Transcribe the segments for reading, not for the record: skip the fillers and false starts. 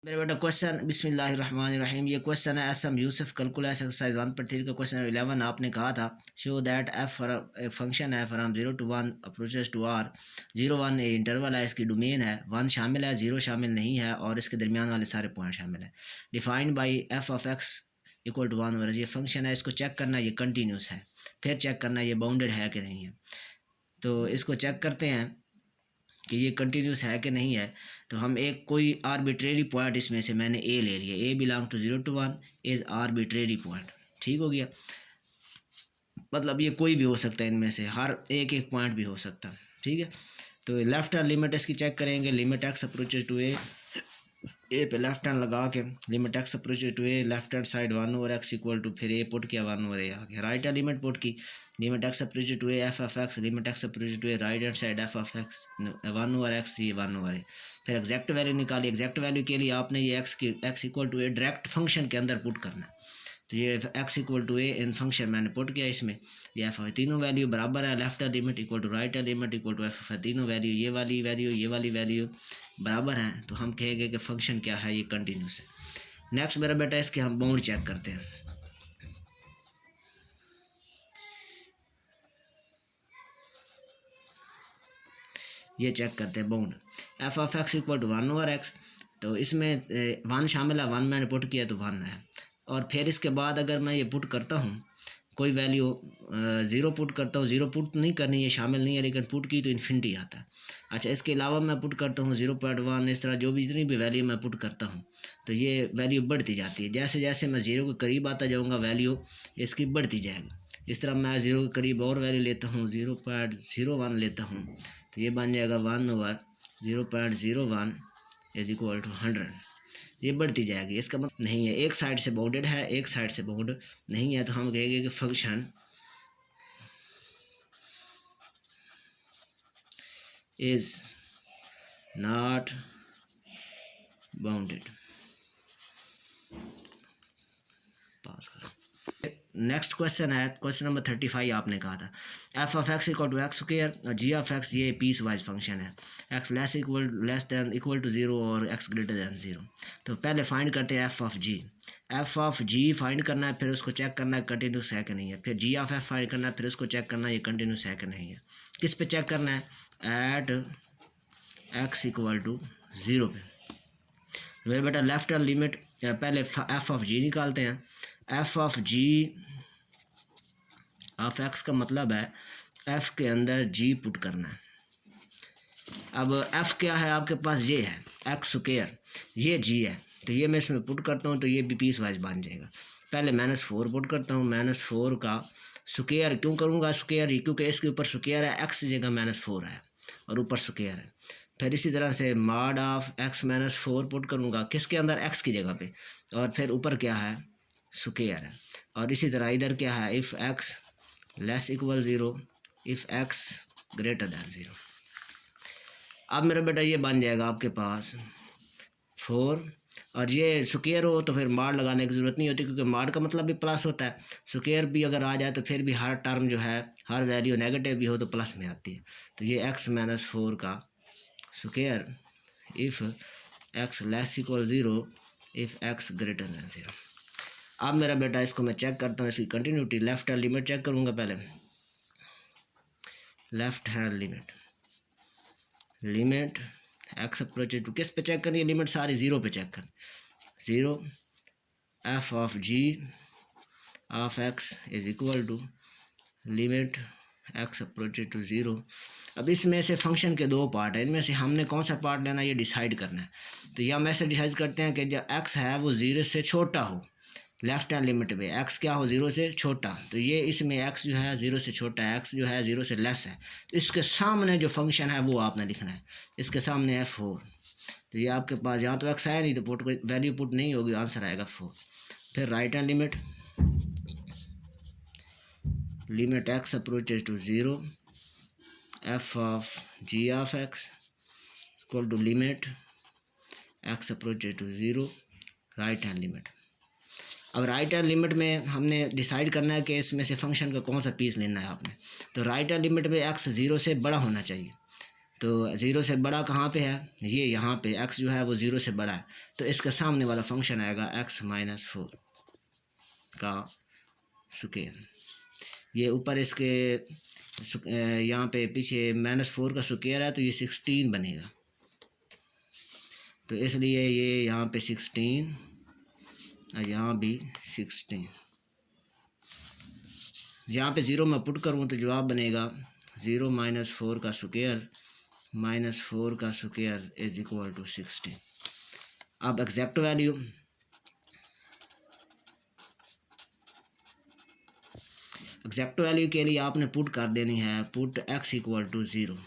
मेरे बेटा क्वेश्चन बिस्मिल्लाहिर्रहमानिर्रहीम। ये क्वेश्चन है S M Yusuf calculus exercise 1.3 का क्वेश्चन 11। आपने कहा था शो दैट एफ एक फंक्शन है from 0 to 1 approaches to R. 0 1 a interval है, इसकी डोमेन है, 1 शामिल है, 0 शामिल नहीं है और इसके दरमियान वाले सारे पॉइंट शामिल है। Defined by F of X equal to 1 और ये फंक्शन है, इसको चेक करना ये कंटिन्यूस है, फिर चेक करना ये बाउंडेड है कि नहीं है। तो इसको चेक करते हैं कि ये कंटिन्यूस है कि नहीं है। तो हम एक कोई आर्बिट्रेरी पॉइंट इसमें से मैंने ए ले लिया, a belong to 0 to 1 is arbitrary point. ठीक हो गया, मतलब ये कोई भी हो सकता है, इनमें से हर एक एक पॉइंट भी हो सकता है। ठीक है, तो लेफ्ट हैंड लिमिट इसकी चेक करेंगे। Limit X approaches to A पे लेफ्ट हैंड लगा के limit X approaches to A, left hand side 1 over x equal to, फिर ए पुट किया 1 over a आ गया। राइट हैंड लिमिट पुट की, limit X approaches to A F of X, limit X approaches to A right hand side F of X 1 over x, ये 1 over a। फिर exact value निकाली। Exact value के लिए आपने ये X equal to A direct function के अंदर put करना है। तो ये X equal to A in function मैंने पुट किया इसमें। ये एफ तीनों वैल्यू बराबर है, left limit equal to right limit equal to F तीनों वैल्यू, ये वाली वैल्यू ये वाली वैल्यू बराबर हैं, तो हम कहेंगे कि फंक्शन क्या है, ये कंटिन्यूस है। नेक्स्ट मेरा बेटा इसके हम बाउंड चेक करते हैं। ये चेक करते हैं bound F of X equal to 1 over x। तो इसमें 1 शामिल है, 1 मैंने पुट किया तो 1 है। और फिर इसके बाद अगर मैं ये पुट करता हूँ कोई वैल्यू 0 पुट करता हूँ, 0 पुट नहीं करनी, ये शामिल नहीं है, लेकिन पुट की तो इन्फिनिटी आता है। अच्छा, इसके अलावा मैं पुट करता हूँ 0.1, इस तरह जो भी जितनी भी वैल्यू मैं पुट करता हूँ तो ये वैल्यू बढ़ती जाती है। जैसे जैसे मैं 0 के करीब आता जाऊँगा वैल्यू इसकी बढ़ती जाएगी। इस तरह मैं 0 के करीब और वैल्यू लेता हूँ, 0.01 लेता हूँ, तो ये बन जाएगा 1 over 0.01 इज इक्वल टू 100। ये बढ़ती जाएगी, इसका मतलब नहीं है एक साइड से बाउंडेड है, एक साइड से बाउंड नहीं है, तो हम कहेंगे कि function is not bounded. Pass करो। नेक्स्ट क्वेश्चन है क्वेश्चन नंबर 35। आपने कहा था F of X equal to X square और जी ऑफ एक्स ये पीस वाइज फंक्शन है, X less than equal to 0 और एक्स ग्रेटर दैन 0। तो पहले फाइंड करते हैं F of G. F of G find करना है, फिर उसको चेक करना है कंटिन्यूस है कि नहीं है। फिर जी ऑफ एफ फाइंड करना है, फिर उसको चेक करना है ये कंटिन्यूस है कि नहीं है। किस पे चेक करना है? एट एक्स इक्वल टू 0 पे। मेरे बेटा लेफ्ट हैंड लिमिट पहले एफ ऑफ जी निकालते हैं। F of G of X का मतलब है एफ के अंदर जी पुट करना है। अब एफ क्या है आपके पास? ये है एक्स स्क्वायर, ये जी है, तो ये मैं इसमें पुट करता हूँ तो ये भी पीस वाइज बन जाएगा। पहले -4 पुट करता हूँ, -4 का स्क्वायर क्यों करूँगा स्क्वायर? क्योंकि इसके ऊपर स्क्वायर है, एक्स की जगह -4 है और ऊपर स्क्वायर है। फिर इसी तरह से मॉड ऑफ x -4 पुट करूँगा, किसके अंदर? x की जगह पे, और फिर ऊपर क्या है? स्क्वायर है। और इसी तरह इधर क्या है? If x less equal 0, if x greater than 0। अब मेरा बेटा ये बन जाएगा आपके पास 4, और ये स्क्वायर हो तो फिर माड लगाने की ज़रूरत नहीं होती, क्योंकि माड का मतलब भी प्लस होता है। स्क्वायर भी अगर आ जाए तो फिर भी हर टर्म जो है, हर वैल्यू नेगेटिव भी हो तो प्लस में आती है। तो ये x -4 का square if x less equal 0, if x greater than 0। अब मेरा बेटा इसको मैं चेक करता हूँ, इसकी continuity. Left hand limit check करूँगा पहले। Left hand limit X approach to, किस पे चेक करनी है? लिमिट सारी 0 पे चेक कर। 0 F of G of X is equal to limit X approach to 0। अब इसमें से फंक्शन के 2 पार्ट हैं, इनमें से हमने कौन सा पार्ट लेना है ये डिसाइड करना है। तो यह हम ऐसे डिसाइड करते हैं कि जो एक्स है वो 0 से छोटा हो, लेफ्ट हैंड लिमिट पे एक्स क्या हो? 0 से छोटा। तो ये इसमें एक्स जो है 0 से छोटा है, एक्स जो है 0 से लेस है, तो इसके सामने जो फंक्शन है वो आपने लिखना है। इसके सामने है 4। तो ये आपके पास यहाँ तो एक्स आया नहीं तो पुट वैल्यू पुट नहीं होगी, आंसर आएगा 4। फिर right hand limit X approaches to 0, F of G of X equal to limit X approaches to 0, right hand limit. अब राइट हैंड लिमिट में हमने डिसाइड करना है कि इसमें से फंक्शन का कौन सा पीस लेना है आपने। तो राइट हैंड लिमिट में एक्स 0 से बड़ा होना चाहिए, तो ज़ीरो से बड़ा कहाँ पे है, ये यहाँ पे x जो है वो ज़ीरो से बड़ा है, तो इसका सामने वाला फंक्शन आएगा x-4 का स्क्वायर। ये ऊपर इसके यहाँ पे पीछे -4 का स्क्वायर है, तो ये 16 बनेगा, तो इसलिए ये यहाँ पे 16 और यहाँ भी 16। यहाँ पे ज़ीरो मैं पुट करूँ तो जवाब बनेगा 0 - 4 का स्क्वायर -4 का स्क्वायर इज इक्वल टू 16। अब एग्जैक्ट वैल्यू, एग्जैक्ट वैल्यू के लिए आपने पुट कर देनी है, पुट x इक्वल टू 0,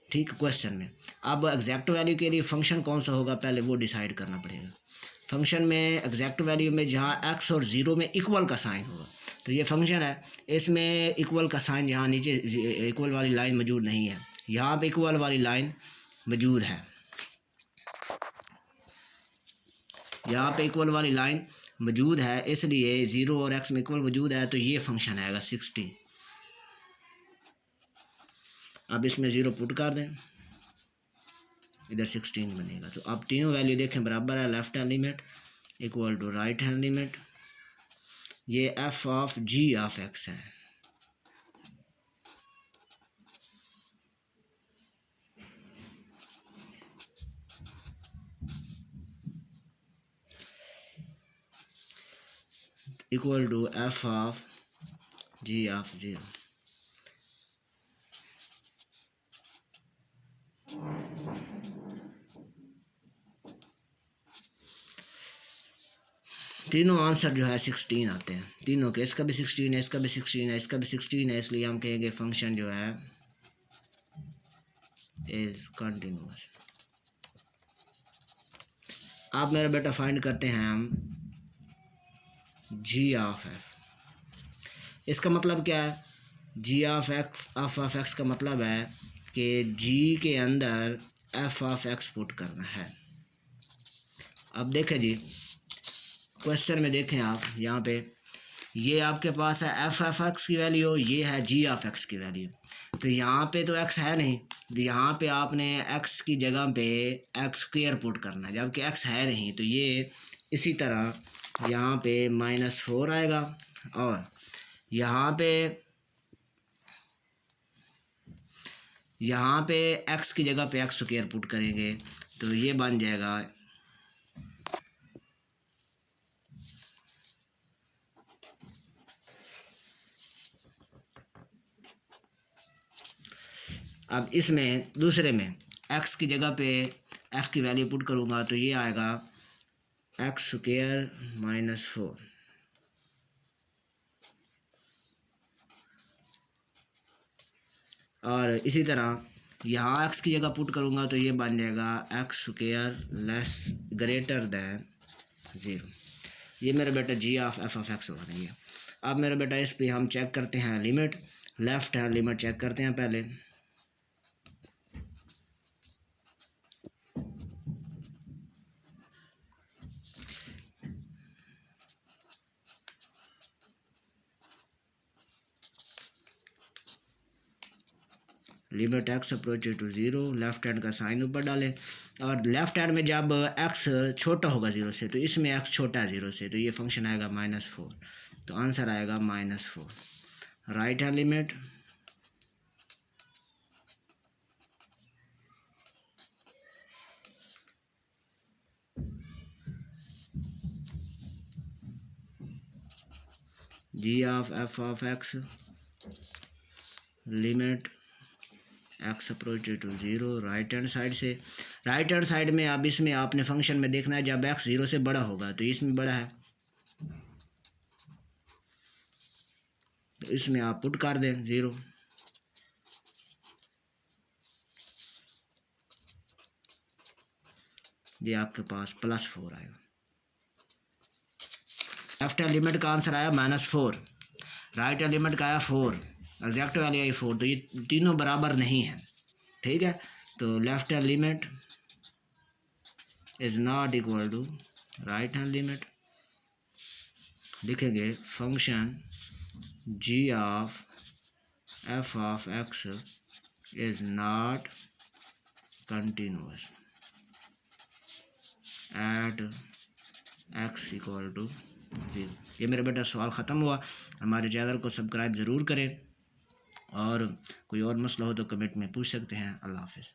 ठीक क्वेश्चन में। अब एग्जैक्ट वैल्यू के लिए फंक्शन कौन सा होगा पहले वो डिसाइड करना पड़ेगा। फंक्शन में एग्जैक्ट वैल्यू में जहाँ x और 0 में इक्वल का साइन होगा, तो ये फंक्शन है, इसमें इक्वल का साइन यहाँ नीचे इक्वल वाली लाइन मौजूद नहीं है, यहाँ पे इक्वल वाली लाइन मौजूद है, यहाँ पे इक्वल वाली लाइन मौजूद है, इसलिए 0 और x में इक्वल मौजूद है, तो ये फंक्शन आएगा 16। अब इसमें 0 पुट कर दें, इधर 16 बनेगा। तो अब तीनों वैल्यू देखें बराबर है, left hand limit equal to right hand limit, ये f of g of x है, equal to f of g of 0। तीनों आंसर जो है 16 आते हैं, तीनों के, इसका भी 16 है, इसका भी 16 है, इसका भी 16 है, इसलिए हम कहेंगे फंक्शन जो है इज कंटिन्यूअस। आप मेरा बेटा फाइंड करते हैं हम g ऑफ f। इसका मतलब क्या है, g ऑफ x का मतलब है कि g के अंदर f ऑफ x पुट करना है। अब देखें जी, क्वेश्चन में देखें आप, यहाँ पे ये आपके पास है f ऑफ x की वैल्यू, ये है g ऑफ x की वैल्यू, तो यहाँ पे तो x है नहीं, तो यहाँ पे आपने x की जगह पे x स्क्वायर पुट करना है, जबकि x है नहीं, तो ये इसी तरह यहाँ पे -4 आएगा, और यहाँ पे x की जगह पे x स्क्वायर पुट करेंगे, तो ये बन जाएगा अब इसमें दूसरे में x की जगह पे f की वैल्यू पुट करूँगा, तो ये आएगा x स्क्वायर -4, और इसी तरह यहाँ x की जगह पुट करूँगा तो ये बन जाएगा x square less greater than 0। ये मेरा बेटा g of f of x बन गया। अब मेरा बेटा इस पे हम चेक करते हैं limit, left hand limit check करते हैं पहले। Limit x approach to 0, left hand का साइन ऊपर डालें, और लेफ्ट हैंड में जब x छोटा होगा 0 से, तो इसमें x छोटा है 0 से, तो ये फंक्शन आएगा -4, तो आंसर आएगा -4। Right hand limit g of f of x limit x approach to 0 right hand side से, राइट हैंड साइड में अब इसमें आपने फंक्शन में देखना है जब x 0 से बड़ा होगा, तो इसमें बड़ा है, तो इसमें आप पुट कर दें 0, ये आपके पास +4 आएगा। लेफ्ट हैंड लिमिट का आंसर आया -4, राइट हैंड लिमिट का आया 4, एग्जैक्ट वैल्यू आई 4, तो ये तीनों बराबर नहीं है, ठीक है। तो left hand limit is not equal to right hand limit, लिखेंगे function g of f of x is not continuous at x equal to 0। ये मेरा बेटा सवाल ख़त्म हुआ। हमारे चैनल को सब्सक्राइब ज़रूर करें और कोई और मसला हो तो कमेंट में पूछ सकते हैं। अल्लाह हाफ़िज़।